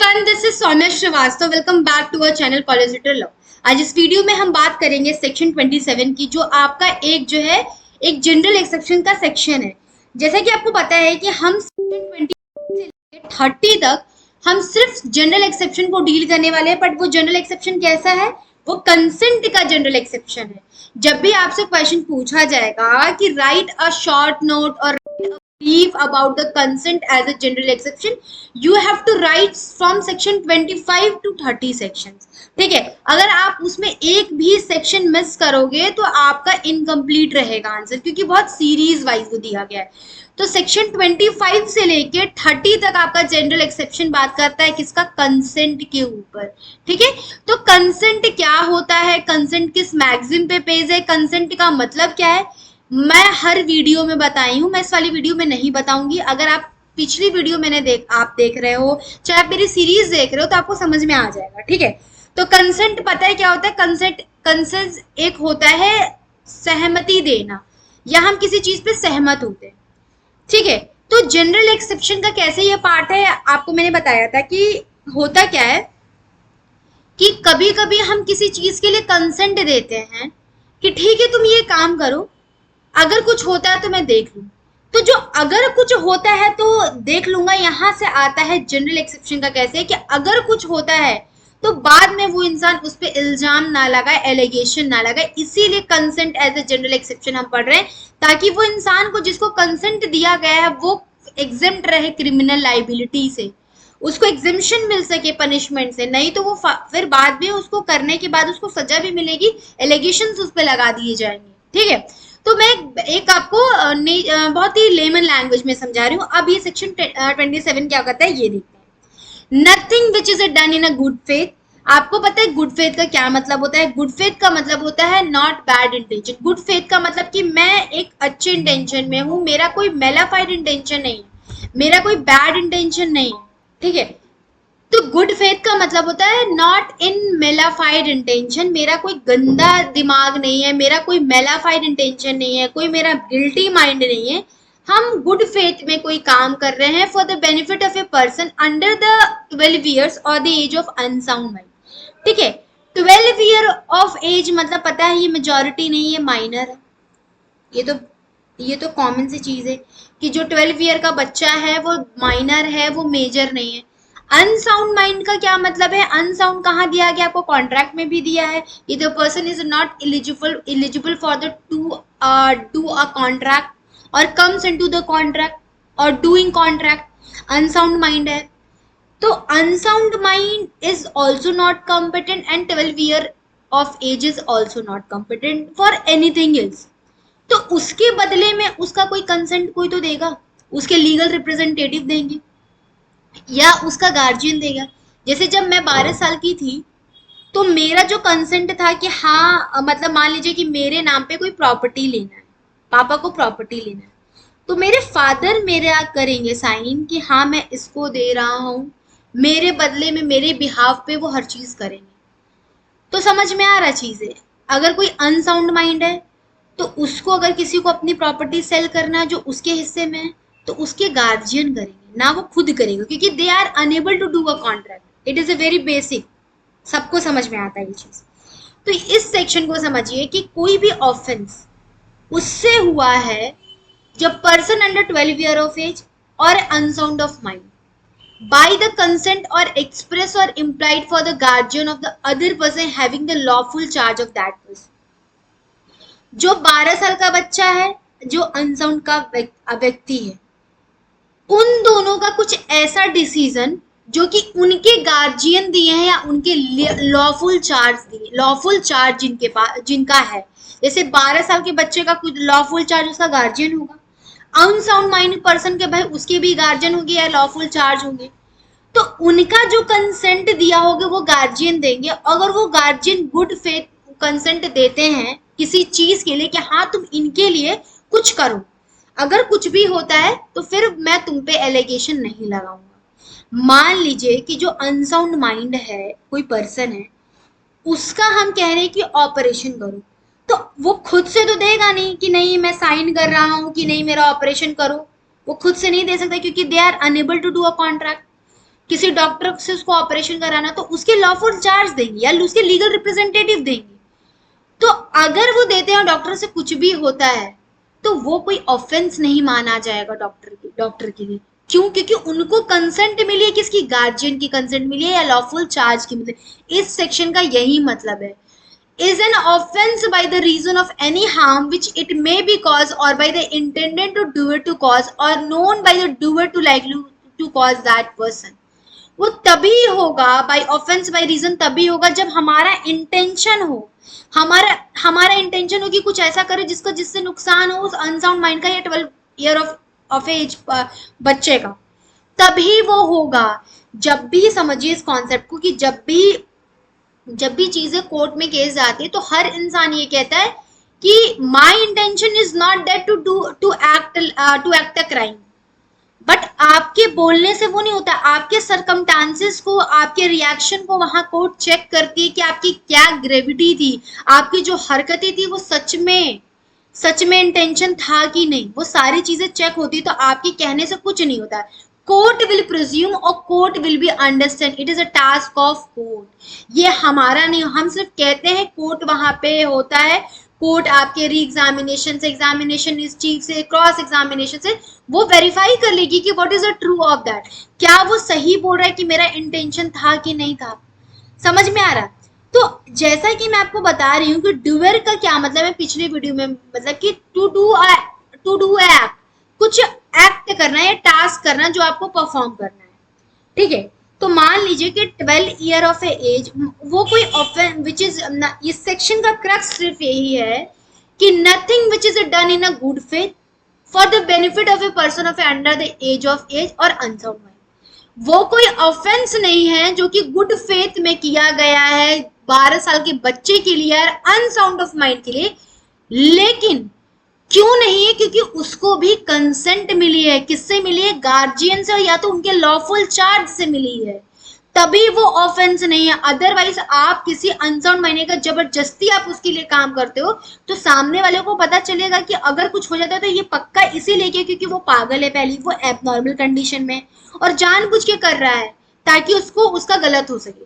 This is Saumya Srivastava. Welcome back to our channel college little law. आज इस video में हम बात करेंगे सेक्शन 27 की, जो आपका एक जनरल एक्सेप्शन का सेक्शन है। जैसा कि आपको पता है कि हम सेक्शन 20 से 30 तक हम सिर्फ जनरल एक्सेप्शन को डील करने वाले हैं। बट वो जनरल एक्सेप्शन कैसा है? वो कंसेंट का जनरल एक्सेप्शन है। जब भी आपसे क्वेश्चन पूछा जाएगा कि राइट अ शॉर्ट नोट और brief about the consent as a general exception, you have to write from section 25 to 30 sections। ठीक है, अगर आप उसमें एक भी सेक्शन मिस करोगे तो आपका इनकम्प्लीट रहेगा आंसर, क्योंकि बहुत सीरीज वाइज वो दिया गया है। तो सेक्शन 25 से लेके 30 तक आपका जनरल एक्सेप्शन बात करता है किसका? कंसेंट के ऊपर। ठीक है, तो कंसेंट क्या होता है, कंसेंट किस मैगजीन पे पेज है, कंसेंट का मतलब क्या है, मैं हर वीडियो में बताई हूँ। मैं इस वाली वीडियो में नहीं बताऊंगी। अगर आप पिछली वीडियो आप देख रहे हो, चाहे आप मेरी सीरीज देख रहे हो, तो आपको समझ में आ जाएगा। ठीक है, तो कंसेंट पता है क्या होता है? कंसेंट एक होता है सहमति देना, या हम किसी चीज पे सहमत होते हैं। ठीक है, तो जनरल एक्सेप्शन का कैसे ये पार्ट है, आपको मैंने बताया था कि होता क्या है कि कभी कभी हम किसी चीज के लिए कंसेंट देते हैं कि ठीक है तुम ये काम करो, अगर कुछ होता है तो मैं देख लूं। तो जो अगर कुछ होता है तो देख लूंगा, यहां से आता है जनरल एक्सेप्शन का। कैसे कि अगर कुछ होता है तो बाद में वो इंसान उस पर इल्जाम ना लगाए, एलिगेशन ना लगाए। इसीलिए consent as a general exception हम पढ़ रहे हैं, ताकि वो इंसान को जिसको कंसेंट दिया गया है वो एग्जेम्प्ट रहे क्रिमिनल लाइबिलिटी से, उसको एग्जेम्पशन मिल सके पनिशमेंट से। नहीं तो वो फिर बाद में उसको करने के बाद उसको सजा भी मिलेगी, एलिगेशन उस पर लगा दिए जाएंगे। ठीक है, तो मैं एक आपको बहुत ही लेमन लैंग्वेज में समझा रही हूँ। अब ये सेक्शन 27 क्या कहता है ये देखते हैं। Nothing which is done in a good faith. आपको पता है गुड फेथ का क्या मतलब होता है? गुड फेथ का मतलब होता है not bad intention. Good faith का मतलब कि मैं एक अच्छे इंटेंशन में हूँ, मेरा कोई मेलाफाइड इंटेंशन नहीं है, मेरा कोई बैड इंटेंशन नहीं है। ठीक है, तो गुड फेथ का मतलब होता है नॉट इन मेलाफाइड इंटेंशन। मेरा कोई गंदा दिमाग नहीं है, मेरा कोई मेलाफाइड इंटेंशन नहीं है, कोई मेरा गिल्टी माइंड नहीं है। हम गुड फेथ में कोई काम कर रहे हैं for the benefit of a person under the 12 years और the age of unsound mind. ठीक है, 12 ईयर ऑफ एज मतलब पता है ये मेजॉरिटी नहीं है, माइनर है। ये तो कॉमन सी चीज है कि जो 12 ईयर का बच्चा है वो माइनर है, वो मेजर नहीं है। अनसाउंड माइंड का क्या मतलब है? अनसाउंड कहाँ दिया गया? आपको कॉन्ट्रैक्ट में भी दिया है कि the person is not eligible for the to do a contract और कम्स इनटू द कॉन्ट्रैक्ट और डूइंग कॉन्ट्रैक्ट। अनसाउंड माइंड है, तो unsound mind is also not competent and 12 year of age is also not competent for anything else. तो उसके बदले में उसका कोई कंसेंट कोई तो देगा, उसके लीगल रिप्रेजेंटेटिव देंगे या उसका गार्जियन देगा। जैसे जब मैं 12 साल की थी तो मेरा जो कंसेंट था कि हाँ, मतलब मान लीजिए कि मेरे नाम पे कोई प्रॉपर्टी लेना है, पापा को प्रॉपर्टी लेना है, तो मेरे फादर मेरा करेंगे साइन कि हाँ मैं इसको दे रहा हूँ, मेरे बदले में मेरे बिहाफ पे वो हर चीज करेंगे। तो समझ में आ रहा चीज है। अगर कोई अनसाउंड माइंड है तो उसको अगर किसी को अपनी प्रॉपर्टी सेल करना है जो उसके हिस्से में है, तो उसके गार्जियन करेंगे, ना वो खुद करेगा, क्योंकि they are unable to do a contract. It is a very basic, सबको समझ में आता है ये चीज। तो इस सेक्शन को समझिए कि कोई भी ऑफेंस उससे हुआ है जब person under 12 year of age और unsound of mind by the consent or express or implied for the guardian of the other person having the lawful charge of that person। जो 12 साल का बच्चा है, जो अनसाउंड का व्यक्ति है, उन दोनों का कुछ ऐसा डिसीजन जो कि उनके गार्जियन दिए हैं या उनके लॉफुल चार्ज जिनके पास जिनका है। जैसे 12 साल के बच्चे का कुछ लॉफुल चार्ज उसका गार्जियन होगा, अनसाउंड माइंड पर्सन के भाई उसके भी गार्जियन होंगे या लॉफुल चार्ज होंगे। तो उनका जो कंसेंट दिया होगा वो गार्जियन देंगे। अगर वो गार्जियन गुड फेथ कंसेंट देते हैं किसी चीज के लिए कि हाँ तुम इनके लिए कुछ करो, अगर कुछ भी होता है तो फिर मैं तुम पे एलिगेशन नहीं लगाऊंगा। मान लीजिए कि जो अनसाउंड माइंड है, कोई पर्सन है, उसका हम कह रहे हैं कि ऑपरेशन करो, तो वो खुद से तो देगा नहीं कि नहीं मैं साइन कर रहा हूं कि नहीं मेरा ऑपरेशन करो। वो खुद से नहीं दे सकता क्योंकि they are unable to do a contract. किसी डॉक्टर से उसको ऑपरेशन कराना, तो उसके लॉफुल चार्ज देंगे या उसके लीगल रिप्रेजेंटेटिव देंगे। तो अगर वो देते हैं डॉक्टर से कुछ भी होता है तो वो कोई ऑफेंस नहीं माना जाएगा डॉक्टर के लिए। क्यों? क्योंकि उनको कंसेंट मिली है, किसकी? गार्जियन की कंसेंट मिली है या लॉफुल चार्ज की मिली है। इस सेक्शन का यही मतलब है। Is an offense by the reason of any harm which it may be caused or by the intended to do it to cause or known by the doer to likely to cause that person। वो तभी होगा, bye offence by reason तभी होगा जब हमारा intention हो, हमारा हमारा इंटेंशन हो कि कुछ ऐसा करे जिससे नुकसान हो उस अनसाउंड माइंड का या 12 ईयर ऑफ एज बच्चे का, तभी वो होगा। जब भी समझिए इस कॉन्सेप्ट को कि जब भी चीजें कोर्ट में केस जाती है तो हर इंसान ये कहता है कि my intention is not that to act a crime, but आपके बोलने से वो नहीं होता। आपके सरकमस्टांसेस को, आपके रिएक्शन को वहां कोर्ट चेक करती है कि आपकी क्या ग्रेविटी थी, आपकी जो हरकतें थी वो सच में इंटेंशन था कि नहीं, वो सारी चीजें चेक होती। तो आपके कहने से कुछ नहीं होता। कोर्ट विल प्रिज्यूम और court will be understand, it is a task of court. ये हमारा नहीं, हम सिर्फ कहते हैं कोर्ट वहां पे होता है। कोर्ट आपके री एग्जामिनेशन इस चीज से, क्रॉस एग्जामिनेशन से वो वेरीफाई कर लेगी कि what is the true of that, क्या वो सही बोल रहा है कि मेरा इंटेंशन था कि नहीं था। समझ में आ रहा? तो जैसा कि मैं आपको बता रही हूँ कि डूअर का क्या मतलब है, पिछली वीडियो में मतलब कि टू डू एक्ट, कुछ एक्ट करना है, टास्क करना जो आपको परफॉर्म करना है। ठीक है, तो मान लीजिए कि 12 ईयर ऑफ एज वो कोई ऑफेंस विच इज, इस सेक्शन का क्रक्स सिर्फ यही है कि nothing which is done in a good faith for the benefit of a person of under the age of age और अनसाउंड माइंड। वो कोई ऑफेंस नहीं है जो कि गुड फेथ में किया गया है 12 साल के बच्चे के लिए और अनसाउंड ऑफ माइंड के लिए। लेकिन क्यों नहीं है? क्योंकि उसको भी कंसेंट मिली है। किससे मिली है? गार्जियन से, या तो उनके लॉफुल चार्ज से मिली है, तभी वो ऑफेंस नहीं है। अदरवाइज आप किसी अनसाउंड माइंड का जबरदस्ती आप उसके लिए काम करते हो तो सामने वाले को पता चलेगा कि अगर कुछ हो जाता है तो ये पक्का इसीलिए क्योंकि वो पागल है, पहली वो एबनॉर्मल कंडीशन में और जानबूझ के कर रहा है ताकि उसको उसका गलत हो सके।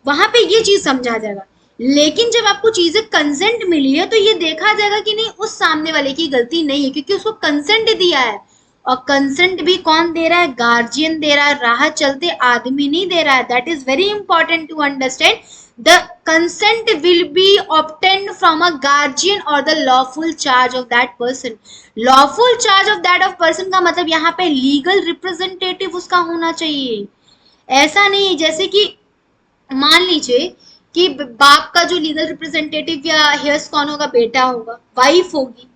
वहां पे ये चीज समझा जाएगा। लेकिन जब आपको चीजें कंसेंट मिली है तो ये देखा जाएगा कि नहीं उस सामने वाले की गलती नहीं है क्योंकि उसको कंसेंट दिया है। और कंसेंट भी कौन दे रहा है? गार्जियन दे रहा है, राह चलते आदमी नहीं दे रहा है। That is very important to understand. The consent will be obtained from a guardian और the lawful charge of that person. Lawful charge of that of person का मतलब यहाँ पे लीगल रिप्रेजेंटेटिव उसका होना चाहिए। ऐसा नहीं जैसे कि मान लीजिए कि बाप का जो लीगल रिप्रेजेंटेटिव या हेयर्स कौन होगा? बेटा होगा, वाइफ होगी,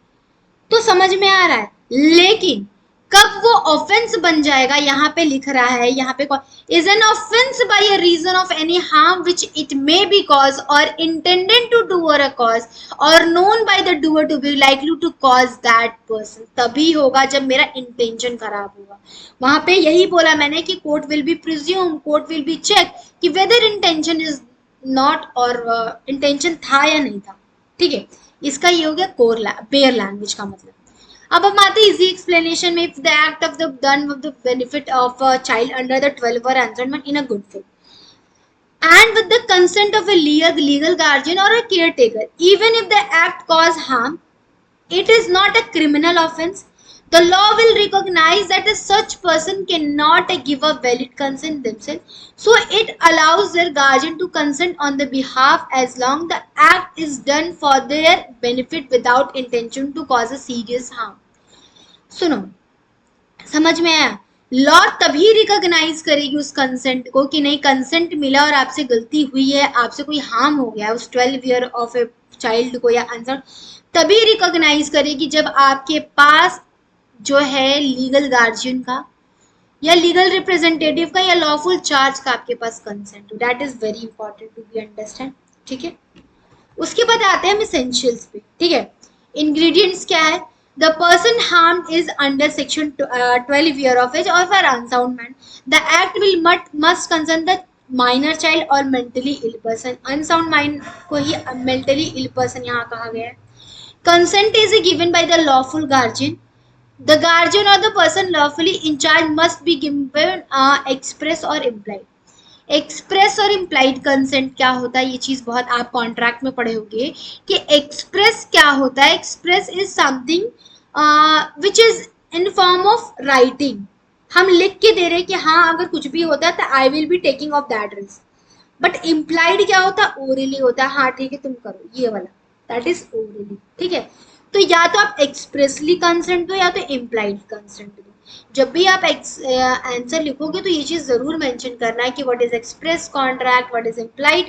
तो समझ में आ रहा है। लेकिन कब वो ऑफेंस बन जाएगा? यहाँ पे लिख रहा है, यहाँ पे is an offence by a reason of any harm which it may be cause और इंटेंडेड टू डू और अ कॉज और known by the doer to be likely to cause that person. तभी होगा जब मेरा इंटेंशन खराब होगा। वहां पे यही बोला मैंने कि court will be presume, court will be check कि वेदर इंटेंशन इज नॉट और इंटेंशन था या नहीं था। ठीक है, इसका ये हो गया बेयर लैंग्वेज का मतलब। अब हम आते हैं इजी एक्सप्लेनेशन में। If the act of the done with the benefit of a child under the 12 or answerment in a good faith and with the consent of a legal guardian or a caretaker, even if the act cause harm, it is not a criminal offense. The law will recognize that a such person cannot give a valid consent themselves, so it allows their guardian to consent on the behalf as long the act is done for their benefit without intention to cause a serious harm. सुनो, समझ में आया? Law तभी recognise करेगी उस consent को कि नहीं कंसेंट मिला और आपसे गलती हुई है, आपसे कोई हार्म हो गया उस 12 ईयर ऑफ ए चाइल्ड को या अनसन, तभी रिकॉग्नाइज करेगी जब आपके पास जो है लीगल गार्जियन का या लीगल रिप्रेजेंटेटिव का या लॉफुल चार्ज का आपके पास कंसेंट हो। That is very important to be understand. ठीक है, उसके बाद आते हैं हम एसेंशियल्स पे। ठीक है, इंग्रेडिएंट्स क्या है? The person harmed is under section 12 year of age or for unsound mind. The act will must concern the minor child or mentally ill person. Unsound mind को ही mentally ill person यहाँ कहा गया है। Consent is given by the lawful guardian the guardian और the person lawfully incharge must be given express और implied. Express और implied consent क्या होता है, ये चीज बहुत आप कॉन्ट्रैक्ट में पढ़े होंगे कि एक्सप्रेस क्या होता है। Express is something which is in form of writing, हम लिख के दे रहे हैं कि हाँ अगर कुछ भी होता है तो I will be taking of that risk. But implied क्या होता है, ओरली होता है, हाँ ठीक है तुम करो ये वाला, दैट इज ओरली। ठीक है, तो या तो आप एक्सप्रेसली कंसेंट दो या तो इम्प्लाइड कंसेंट दो। जब भी आप आंसर लिखोगे तो ये चीज जरूर मेंशन करना है कि what is express contract, what is implied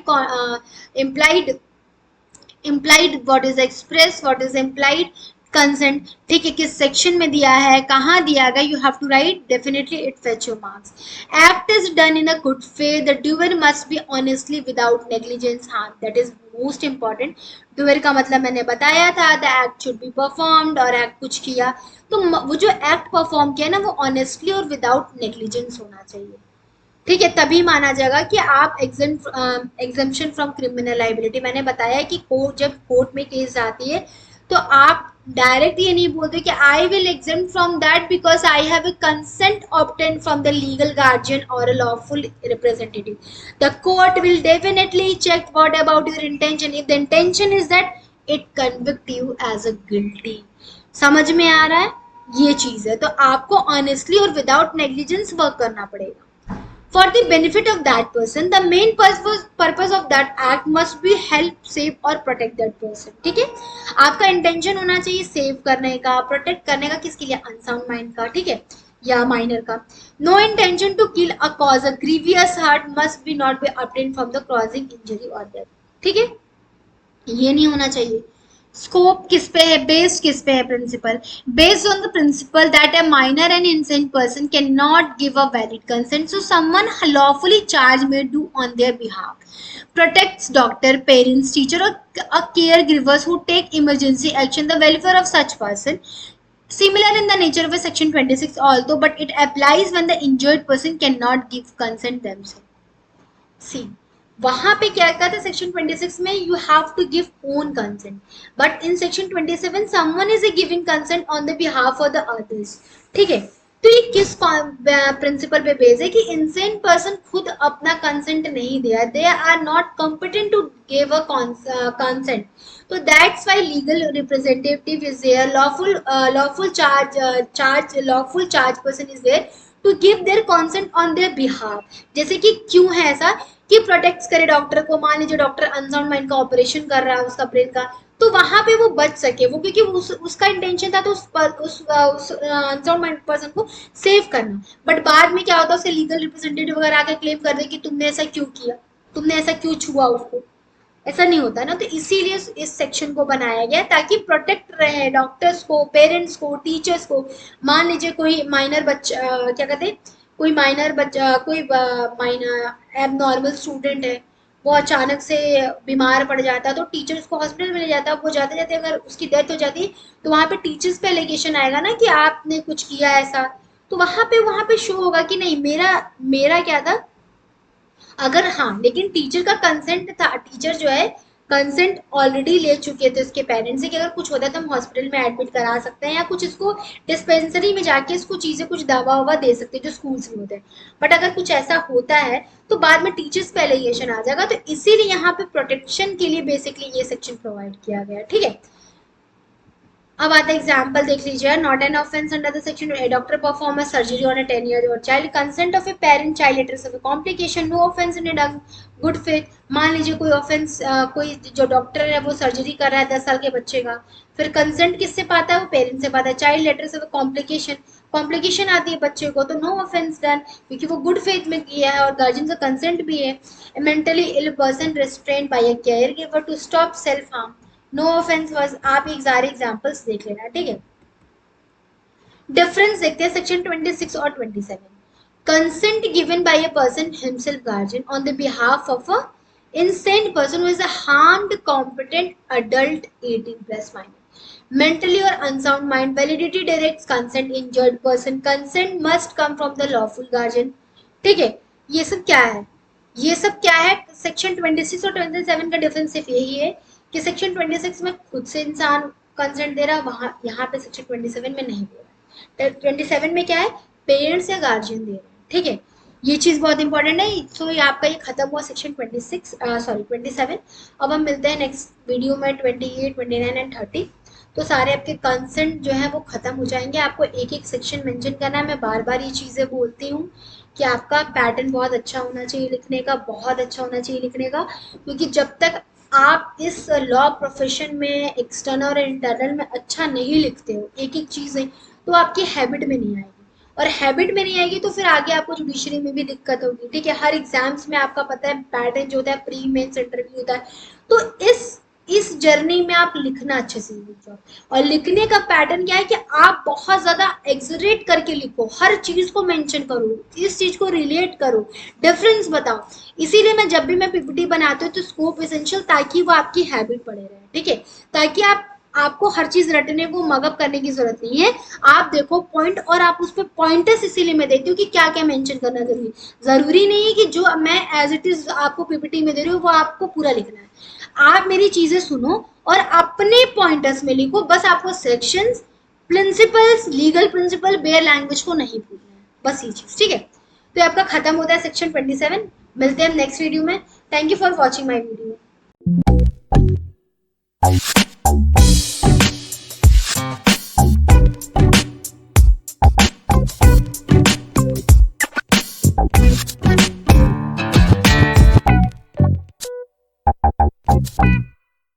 implied, what is express, what is implied consent. ठीक है, किस सेक्शन में दिया है, कहाँ दिया गया, you have to write, definitely it fetch your marks. Act is done in a good faith, the doer must be honestly without negligence harm, that is most important. Doer का मतलब मैंने बताया था, the act should be performed, और act कुछ किया तो वो जो एक्ट परफॉर्म किया ना वो ऑनेस्टली और विदाउट नेग्लिजेंस होना चाहिए। ठीक है, तभी माना जाएगा कि आप एग्जम्पशन फ्रॉम क्रिमिनल लाइबिलिटी। मैंने बताया कि कोर्ट, जब कोर्ट में केस जाती है तो आप डायरेक्ट ये नहीं बोलते कि I will exempt from that because I have a consent obtain from the legal guardian और a lawful representative. The court will definitely check what about your intention, if the intention is that it convict you as a guilty. समझ में आ रहा है, ये चीज है। तो आपको ऑनेस्टली और विदाउट नेग्लिजेंस वर्क करना पड़ेगा for the benefit of that person. The main purpose of that act must be help save or protect that person. ठीक है, आपका इंटेंशन होना चाहिए सेव करने का, प्रोटेक्ट करने का, किसके लिए, अनसाउंड माइंड का, ठीक है, या माइनर का। No intention to kill a cause a grievous hurt must be not be obtained from the causing injury और डेथ। ठीक है, ये नहीं होना चाहिए। स्कोप किस पे है, बेस्ड किस पे है, principle, based on the principle that a minor and innocent person can not give a valid consent so someone lawfully charged may do on their behalf, protects doctor, parents, teacher or a caregivers who take emergency action, the welfare of such person, similar in the nature of a section 26 although, but it applies when the injured person cannot give consent themselves। See, वहां पे क्या कहता है section 26 में, you have to give own consent, but in section 27 someone is giving consent on the behalf of the others. ठीक है, तो ये किस प्रिंसिपल पे बेस है कि इंसेंट पर्सन खुद अपना कंसेंट नहीं दिया, they are not competent to give a consent, तो that's why legal representative is there, lawful charge person is there to give their consent on their behalf. जैसे कि क्यों है ऐसा कि प्रोटेक्ट करे डॉक्टर को, मान लीजिए डॉक्टर अनसाउंड माइंड का ऑपरेशन कर रहा है उसका ब्रेन का, तो वहां पे वो बच सके, वो क्योंकि उसका इंटेंशन था तो उस अनसाउंड माइंड पर्सन को सेव करना। बट बाद में क्या होता है, उसके लीगल रिप्रेजेंटेटिव वगैरह आके क्लेम कर दे कि तुमने ऐसा क्यों किया, तुमने ऐसा क्यों छुआ उसको, ऐसा नहीं होता ना। तो इसीलिए इस सेक्शन को बनाया गया ताकि प्रोटेक्ट रहे डॉक्टर्स को, पेरेंट्स को, टीचर्स को। मान लीजिए कोई माइनर बच्चा, क्या कहते हैं, कोई माइनर बच्चा, कोई माइनर एबनॉर्मल स्टूडेंट है, वो अचानक से बीमार पड़ जाता है तो टीचर उसको हॉस्पिटल में ले जाता है, वो जाते जाते अगर उसकी डेथ हो जाती तो वहां पे टीचर्स पे एलिगेशन आएगा ना कि आपने कुछ किया ऐसा। तो वहां पे शो होगा कि नहीं, मेरा मेरा क्या था, अगर हाँ, लेकिन टीचर का कंसेंट था, टीचर जो है कंसेंट ऑलरेडी ले चुके थे उसके पेरेंट्स से कि अगर कुछ होता है तो हम हॉस्पिटल में एडमिट करा सकते हैं या कुछ इसको डिस्पेंसरी में जाके इसको चीजें कुछ दवा ववा दे सकते हैं जो स्कूल्स में होते हैं। बट अगर कुछ ऐसा होता है तो बाद में टीचर्स पे एलिगेशन आ जाएगा, तो इसीलिए यहाँ पे प्रोटेक्शन के लिए बेसिकली ये सेक्शन प्रोवाइड किया गया। ठीक है, अब आता है एग्जाम्पल देख लीजिए, not an offence under the section, a doctor perform a surgery on a 10 year old child, consent of a parent child letters of a complication, no offence in done good faith. मान लीजिए कोई offence, कोई जो doctor है वो surgery कर रहा है 10 साल के बच्चे का, फिर कंसेंट किससे पाता है, वो पेरेंट से पाता है, child letters of complication, complication आती है बच्चे को, तो नो ऑफेंस डन क्योंकि वो गुड फेथ में किया है और गार्जियन का कंसेंट भी है। Mentally ill person restrained by a care giver to stop self harm, no offence was. आप एक सारे एग्जांपल्स देख लेना। ठीक है, डिफरेंस देखते हैं सेक्शन 26 और 27। Consent given by a person himself guardian on the behalf of a insane person who is a harmed competent adult 18 plus minor mentally or unsound mind, validity directs consent, injured person consent must come from the lawful guardian। ठीक है, ये सब क्या है, ये सब क्या है, सेक्शन 26 और 27 का डिफरेंस सिर्फ यही है कि सेक्शन 26 में खुद से इंसान कंसेंट दे रहा है, वहां यहाँ पे सेक्शन 27 में नहीं दे रहा है। 27 में क्या है, पेरेंट्स या गार्जियन दे रहे हैं, ठीक है। ये चीज बहुत इंपॉर्टेंट है। तो ये आपका ये खत्म हुआ सेक्शन 26 सॉरी 27। अब हम मिलते हैं नेक्स्ट वीडियो में 28, 29 एंड 30। तो सारे आपके कंसेंट जो है वो खत्म हो जाएंगे। आपको एक एक सेक्शन मेंशन करना है। मैं बार बार ये चीजें बोलती हूँ कि आपका पैटर्न बहुत अच्छा होना चाहिए लिखने का, बहुत अच्छा होना चाहिए लिखने का, क्योंकि जब तक आप इस लॉ प्रोफेशन में एक्सटर्नल और इंटरनल में अच्छा नहीं लिखते हो एक एक चीजें, तो आपकी हैबिट में नहीं आएगी, और हैबिट में नहीं आएगी तो फिर आगे आपको जुडिशरी में भी दिक्कत होगी, ठीक है। हर एग्जाम्स में आपका पता है पैटर्न जो होता है, प्री मेंस इंटरव्यू होता है। तो इस जर्नी में आप लिखना अच्छे से सीख जाओ। और लिखने का पैटर्न क्या है कि आप बहुत ज्यादा एक्सरेट करके लिखो, हर चीज को मेंशन करो, इस चीज को रिलेट करो, डिफरेंस बताओ। इसीलिए मैं जब भी मैं पीपीटी बनाती हूँ तो स्कोप एसेंशियल, ताकि वो आपकी हैबिट पड़े रहे, ठीक है। ताकि आपको हर चीज रटने को मगअप करने की जरूरत नहीं है। आप देखो पॉइंट, और आप उस पर पॉइंटर्स इसीलिए मैं देती हूँ कि क्या क्या मेंशन करना जरूरी नहीं है कि जो मैं एज इट इज आपको पीपीटी में दे रही हूँ वो आपको पूरा लिखना है। आप मेरी चीजें सुनो और अपने पॉइंटर्स में लिखो। बस आपको sections, principles, legal principle, bare language को नहीं भूलना है, बस ये चीज, ठीक है। तो ये आपका खत्म होता है सेक्शन 27। मिलते हैं नेक्स्ट वीडियो में। Thank you for watching my video.